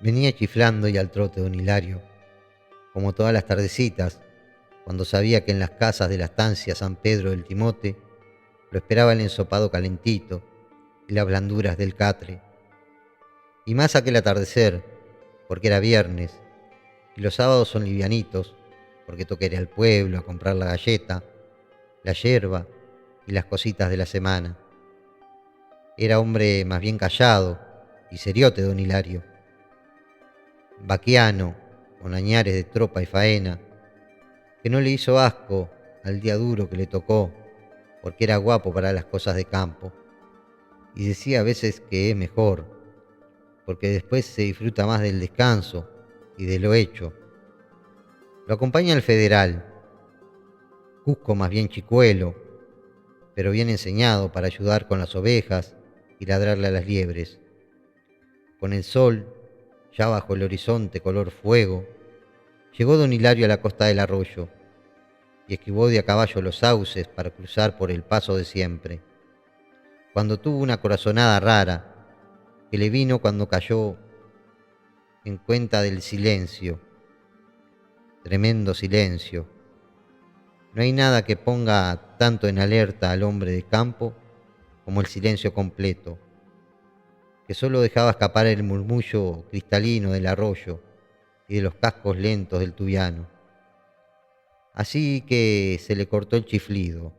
Venía chiflando y al trote don Hilario, como todas las tardecitas, cuando sabía que en las casas de la estancia San Pedro del Timote lo esperaba el ensopado calentito y las blanduras del catre. Y más aquel atardecer, porque era viernes, y los sábados son livianitos, porque toca ir al pueblo a comprar la galleta, la yerba y las cositas de la semana. Era hombre más bien callado y seriote don Hilario, vaquiano, con añares de tropa y faena, que no le hizo asco al día duro que le tocó, porque era guapo para las cosas de campo, y decía a veces que es mejor, porque después se disfruta más del descanso y de lo hecho. Lo acompaña el federal, Cusco más bien chicuelo, pero bien enseñado para ayudar con las ovejas y ladrarle a las liebres. Con el sol, ya bajo el horizonte color fuego, llegó don Hilario a la costa del arroyo y esquivó de a caballo los sauces para cruzar por el paso de siempre, cuando tuvo una corazonada rara que le vino cuando cayó en cuenta del silencio, tremendo silencio. No hay nada que ponga tanto en alerta al hombre de campo como el silencio completo, que solo dejaba escapar el murmullo cristalino del arroyo y de los cascos lentos del tubiano. Así que se le cortó el chiflido,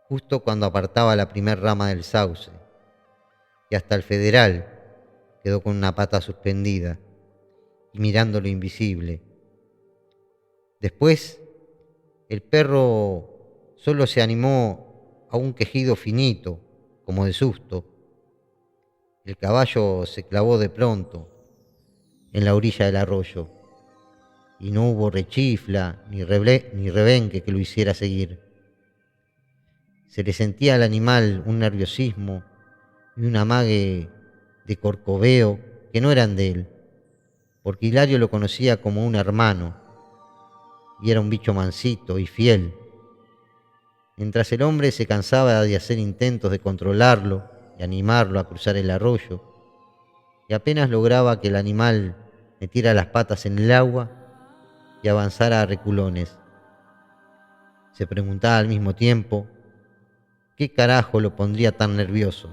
justo cuando apartaba la primer rama del sauce, y hasta el federal quedó con una pata suspendida y mirando lo invisible. Después, el perro solo se animó a un quejido finito, como de susto. El caballo se clavó de pronto en la orilla del arroyo, y no hubo rechifla ni rebenque que lo hiciera seguir. Se le sentía al animal un nerviosismo y un amague de corcoveo que no eran de él, porque Hilario lo conocía como un hermano, y era un bicho mansito y fiel. Mientras el hombre se cansaba de hacer intentos de controlarlo y animarlo a cruzar el arroyo, y apenas lograba que el animal metiera las patas en el agua y avanzara a reculones, se preguntaba al mismo tiempo qué carajo lo pondría tan nervioso.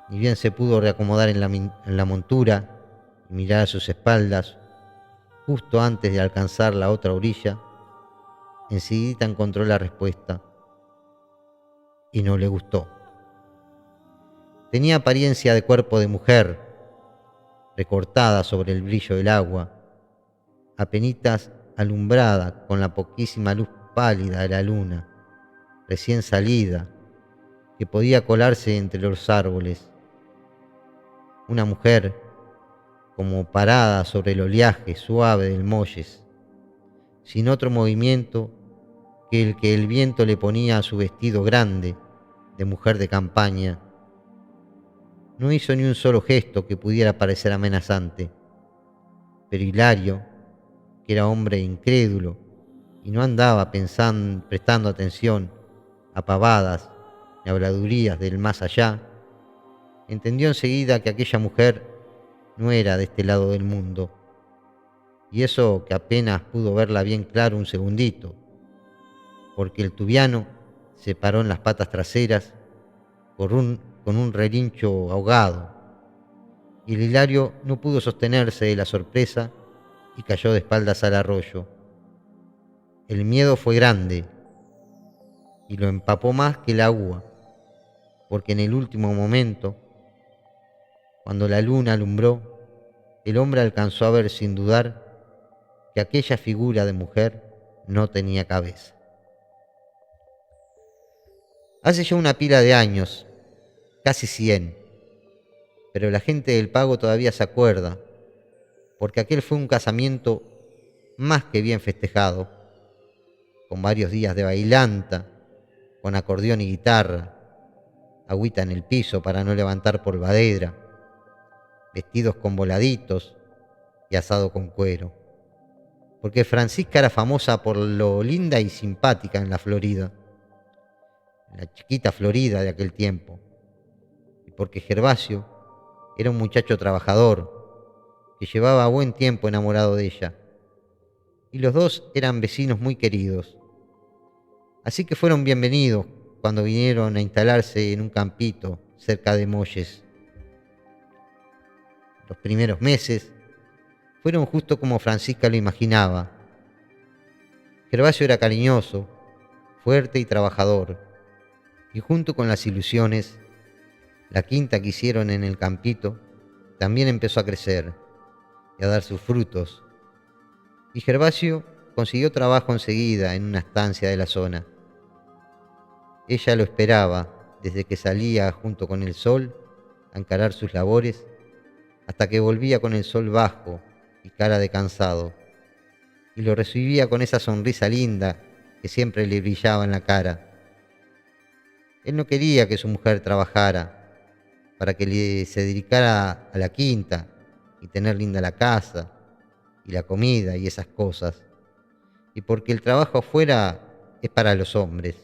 Ni bien se pudo reacomodar en la montura y mirar a sus espaldas, justo antes de alcanzar la otra orilla, enseguida encontró la respuesta y no le gustó. Tenía apariencia de cuerpo de mujer, recortada sobre el brillo del agua, apenitas alumbrada con la poquísima luz pálida de la luna, recién salida, que podía colarse entre los árboles. Una mujer como parada sobre el oleaje suave del molles, sin otro movimiento que el viento le ponía a su vestido grande de mujer de campaña. No hizo ni un solo gesto que pudiera parecer amenazante, pero Hilario, que era hombre incrédulo y no andaba prestando atención a pavadas y habladurías del más allá, entendió enseguida que aquella mujer no era de este lado del mundo, y eso que apenas pudo verla bien claro un segundito, porque el tubiano se paró en las patas traseras con un relincho ahogado, y el Hilario no pudo sostenerse de la sorpresa y cayó de espaldas al arroyo. El miedo fue grande y lo empapó más que el agua, porque en el último momento, cuando la luna alumbró, el hombre alcanzó a ver sin dudar que aquella figura de mujer no tenía cabeza. Hace ya una pila de años, casi 100, pero la gente del Pago todavía se acuerda, porque aquel fue un casamiento más que bien festejado, con varios días de bailanta, con acordeón y guitarra, agüita en el piso para no levantar polvadera, vestidos con voladitos y asado con cuero, porque Francisca era famosa por lo linda y simpática en la Florida. la chiquita Florida de aquel tiempo, y porque Gervasio era un muchacho trabajador que llevaba buen tiempo enamorado de ella, y los dos eran vecinos muy queridos. Así que fueron bienvenidos cuando vinieron a instalarse en un campito cerca de Molles. Los primeros meses fueron justo como Francisca lo imaginaba. Gervasio era cariñoso, fuerte y trabajador, y junto con las ilusiones, la quinta que hicieron en el campito también empezó a crecer y a dar sus frutos, y Gervasio consiguió trabajo enseguida en una estancia de la zona. Ella lo esperaba desde que salía junto con el sol a encarar sus labores hasta que volvía con el sol bajo y cara de cansado, y lo recibía con esa sonrisa linda que siempre le brillaba en la cara. Él no quería que su mujer trabajara para que se dedicara a la quinta y tener linda la casa y la comida y esas cosas, y porque el trabajo afuera es para los hombres,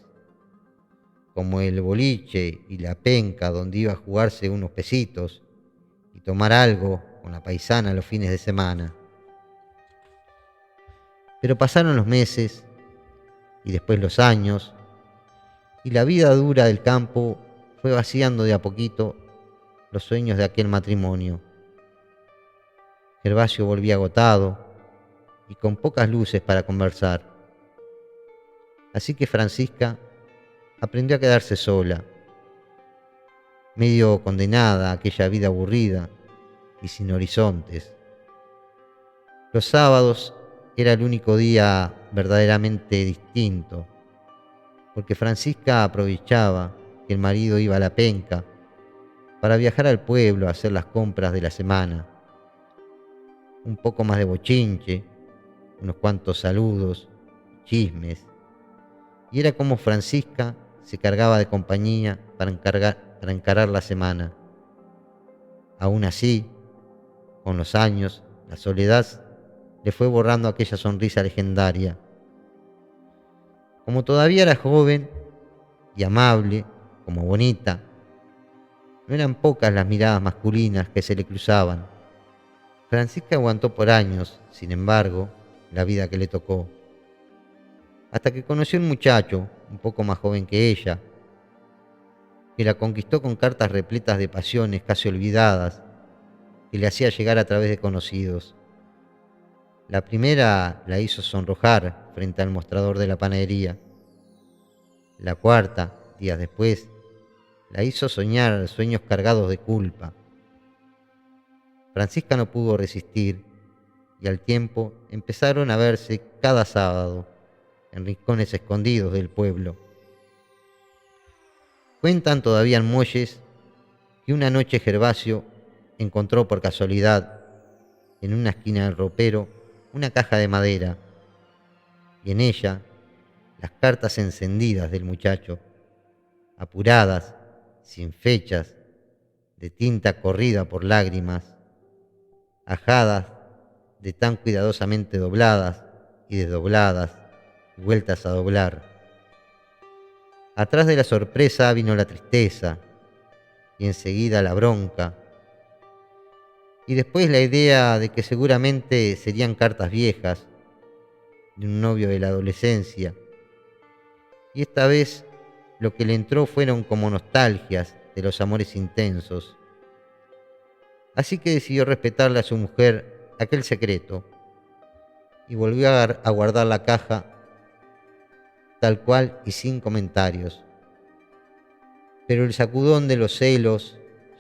como el boliche y la penca donde iba a jugarse unos pesitos y tomar algo con la paisana los fines de semana. Pero pasaron los meses y después los años, y la vida dura del campo fue vaciando de a poquito los sueños de aquel matrimonio. Gervasio volvía agotado y con pocas luces para conversar. Así que Francisca aprendió a quedarse sola, medio condenada a aquella vida aburrida y sin horizontes. Los sábados era el único día verdaderamente distinto, porque Francisca aprovechaba que el marido iba a la penca para viajar al pueblo a hacer las compras de la semana. Un poco más de bochinche, unos cuantos saludos, chismes, y era como Francisca se cargaba de compañía para encarar la semana. Aún así, con los años, la soledad le fue borrando aquella sonrisa legendaria. Como todavía era joven y amable, como bonita, no eran pocas las miradas masculinas que se le cruzaban. Francisca aguantó por años, sin embargo, la vida que le tocó, hasta que conoció un muchacho un poco más joven que ella, que la conquistó con cartas repletas de pasiones casi olvidadas, que le hacía llegar a través de conocidos. La primera la hizo sonrojar frente al mostrador de la panadería. La cuarta, días después, la hizo soñar sueños cargados de culpa. Francisca no pudo resistir y al tiempo empezaron a verse cada sábado en rincones escondidos del pueblo. Cuentan todavía en Molles que una noche Gervasio encontró por casualidad en una esquina del ropero una caja de madera y en ella las cartas encendidas del muchacho, apuradas, sin fechas, de tinta corrida por lágrimas, ajadas de tan cuidadosamente dobladas y desdobladas y vueltas a doblar. Atrás de la sorpresa vino la tristeza y enseguida la bronca y después la idea de que seguramente serían cartas viejas de un novio de la adolescencia, y esta vez lo que le entró fueron como nostalgias de los amores intensos. Así que decidió respetarle a su mujer aquel secreto y volvió a guardar la caja tal cual y sin comentarios. Pero el sacudón de los celos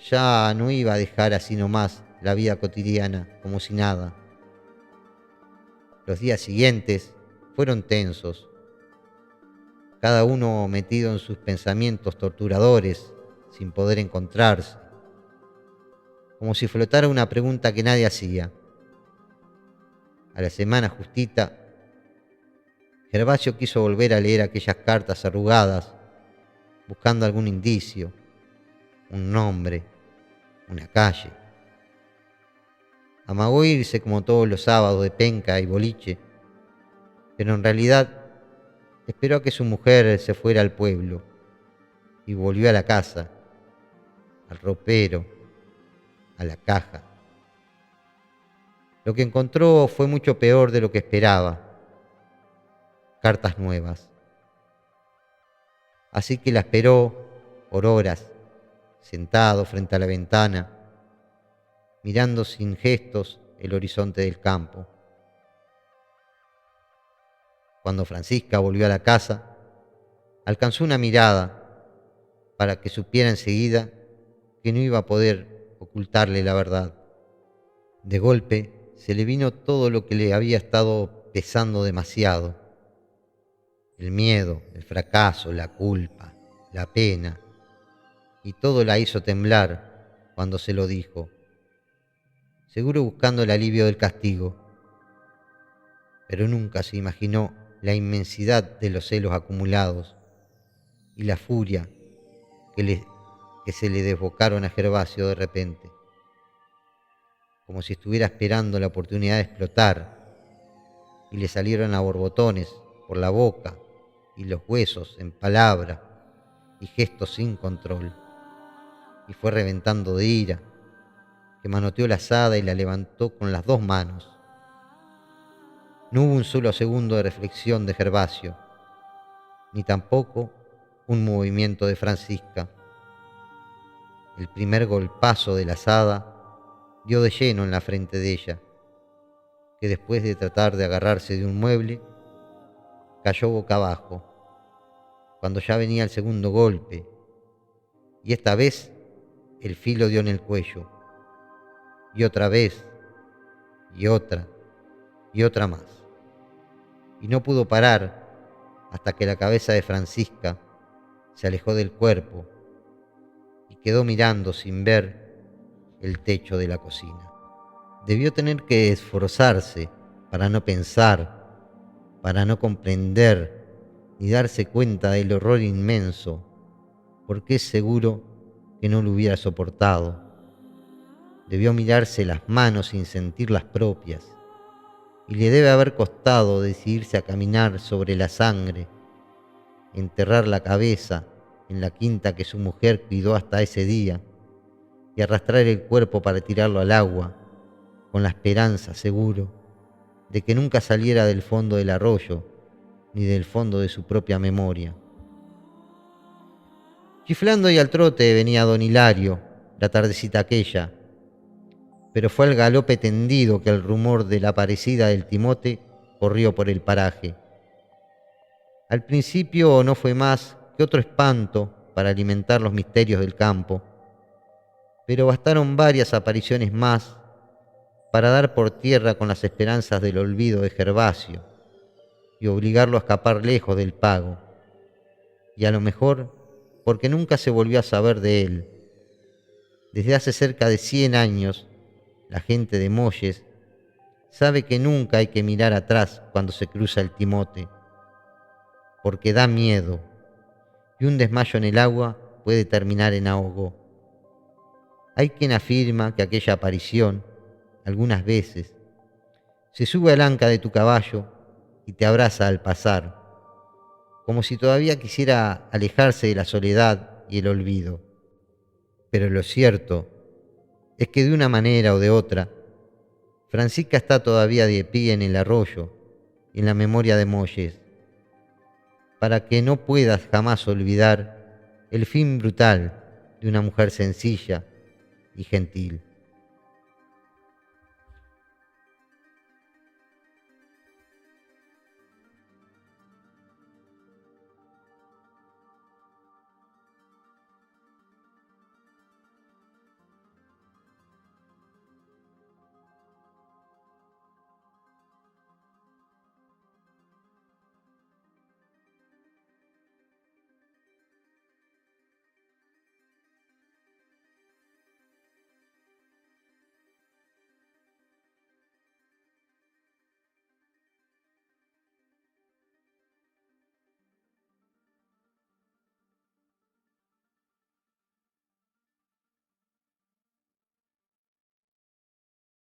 ya no iba a dejar así nomás la vida cotidiana como si nada. Los días siguientes fueron tensos, cada uno metido en sus pensamientos torturadores, sin poder encontrarse, como si flotara una pregunta que nadie hacía. A la semana justita, Gervasio quiso volver a leer aquellas cartas arrugadas, buscando algún indicio, un nombre, una calle. Amagó irse como todos los sábados de penca y boliche, pero en realidad esperó a que su mujer se fuera al pueblo y volvió a la casa, al ropero, a la caja. Lo que encontró fue mucho peor de lo que esperaba. Cartas nuevas. Así que la esperó por horas, sentado frente a la ventana, mirando sin gestos el horizonte del campo. Cuando Francisca volvió a la casa, alcanzó una mirada para que supiera enseguida que no iba a poder ocultarle la verdad. De golpe se le vino todo lo que le había estado pesando demasiado. El miedo, el fracaso, la culpa, la pena, y todo la hizo temblar cuando se lo dijo, seguro buscando el alivio del castigo. Pero nunca se imaginó la inmensidad de los celos acumulados y la furia que se le desbocaron a Gervasio de repente, como si estuviera esperando la oportunidad de explotar, y le salieron a borbotones por la boca y los huesos en palabra y gestos sin control, y fue reventando de ira, que manoteó la azada y la levantó con las dos manos. No hubo un solo segundo de reflexión de Gervasio, ni tampoco un movimiento de Francisca. El primer golpazo de la azada dio de lleno en la frente de ella, que después de tratar de agarrarse de un mueble, cayó boca abajo, cuando ya venía el segundo golpe, y esta vez el filo dio en el cuello, y otra vez, y otra más. Y no pudo parar hasta que la cabeza de Francisca se alejó del cuerpo y quedó mirando sin ver el techo de la cocina. Debió tener que esforzarse para no pensar, para no comprender ni darse cuenta del horror inmenso, porque es seguro que no lo hubiera soportado. Debió mirarse las manos sin sentir las propias, y le debe haber costado decidirse a caminar sobre la sangre, enterrar la cabeza en la quinta que su mujer cuidó hasta ese día, y arrastrar el cuerpo para tirarlo al agua, con la esperanza, seguro, de que nunca saliera del fondo del arroyo, ni del fondo de su propia memoria. Chiflando y al trote venía don Hilario, la tardecita aquella, pero fue al galope tendido que el rumor de la parecida del timote corrió por el paraje. Al principio no fue más que otro espanto para alimentar los misterios del campo, pero bastaron varias apariciones más para dar por tierra con las esperanzas del olvido de Gervasio y obligarlo a escapar lejos del pago, y a lo mejor porque nunca se volvió a saber de él. Desde hace cerca de 100 años, la gente de Molles sabe que nunca hay que mirar atrás cuando se cruza el timote, porque da miedo, y un desmayo en el agua puede terminar en ahogo. Hay quien afirma que aquella aparición, algunas veces, se sube al anca de tu caballo y te abraza al pasar, como si todavía quisiera alejarse de la soledad y el olvido. Pero lo cierto es que de una manera o de otra, Francisca está todavía de pie en el arroyo, en la memoria de Molles, para que no puedas jamás olvidar el fin brutal de una mujer sencilla y gentil.